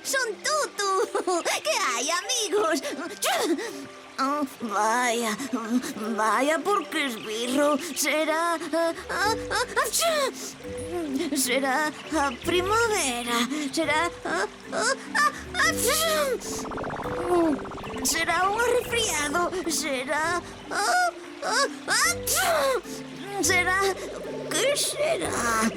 ¡Son Tutu! ¿Qué hay, amigos? Oh, vaya, porque esbirro. Será... será a primavera. Será... será un resfriado. Será... será... que será?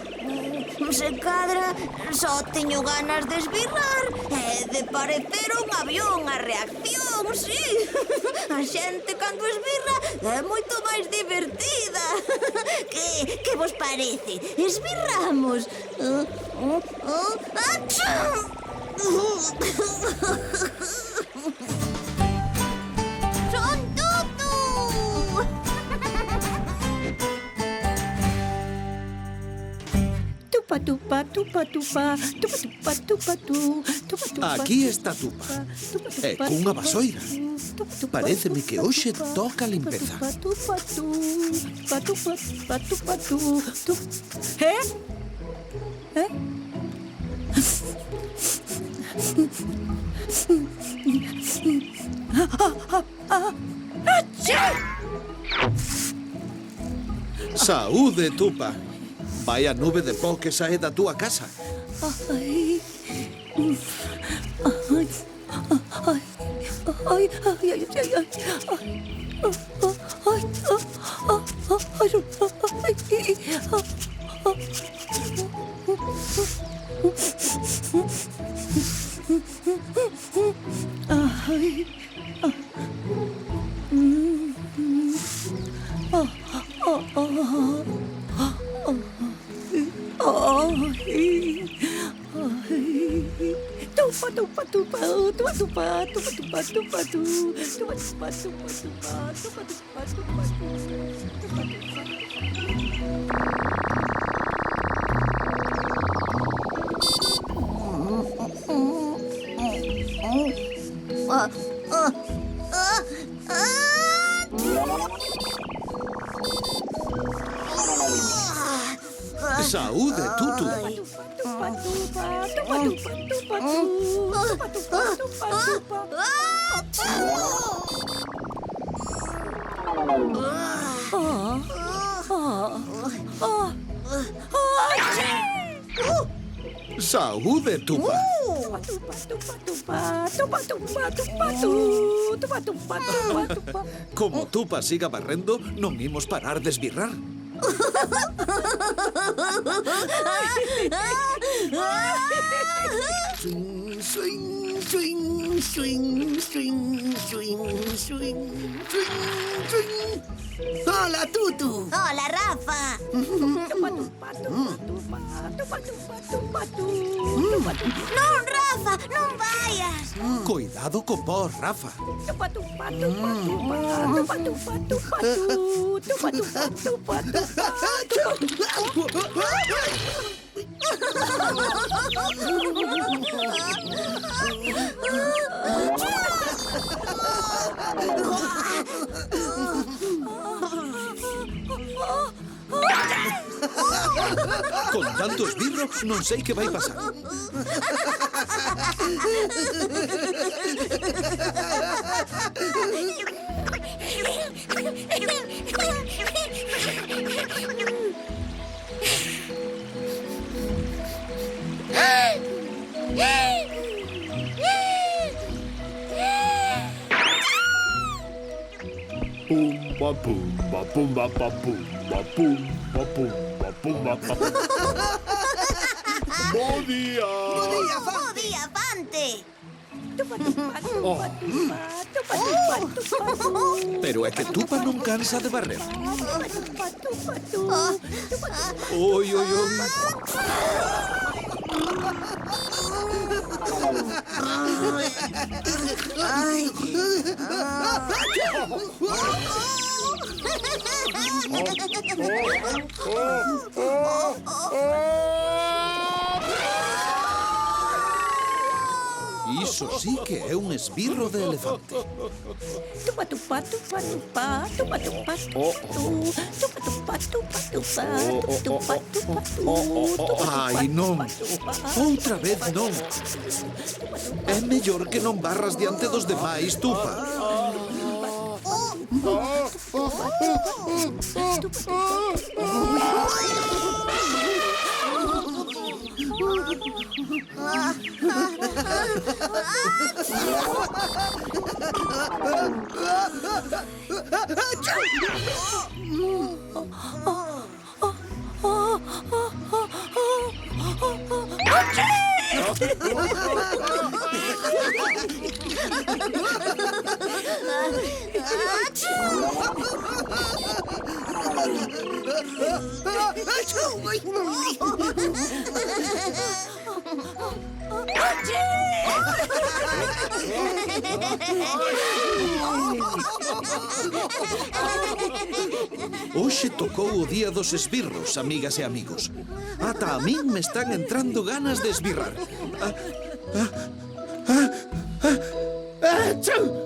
Se cadra, só teño ganas de esbirrar e de parecer un avión a reacción, sí. A xente cando esbirra é moito máis divertida. Que vos parece? Esbirramos? Son Tutu! Tupa, tupa, tupa, tupa, tupa, tupa, tupa, tupa. Aquí está Tupa. E cunha vasoira. Paréceme que hoxe toca a limpeza. Tupa, tupa, tupa, tupa, tupa, tupa. Eh? Saúde, Tupa. Vai a nube de pó que sae da túa casa. Ai, ai, ai, ai, ai, ai, ai, Tupa, tupa, tupa, tupa, tupa, tupa, tupa, tupa, tupa, tupa, tupa, tupa, tupa, tupa, Saúde, Tutu. Saúde, Tupa. Como Tupa siga barrendo, non imos parar de esbirrar. Swing, swing, swing, swing, swing, swing, swing, swing, swing. Hola, Tutu. Hola, Rafa. Non, Rafa, non vayas. Cuidado co pó, Rafa. Con tanto esbirro, non sei que vai pasar. Pumba, pumba, pumba, pa, pumba, pumba, pumba, pumba, pa. Bo día! Bo día, Fante. Pero é que Tupa non cansa de barrer. Oi, oi, oi. Ai. Eso sí que é un esbirro de elefante. Tupa, tupa, tupa, tupa, tupa, tupa, tupa, tupa, tupa, tupa, tupa, tupa, tupa. Ai, non. Outra vez non. É mellor que non barras diante dos demais, Tupa. Hoxe tocou o día dos esbirros, amigas e amigos. Ata a min me están entrando ganas de esbirrar. Achou!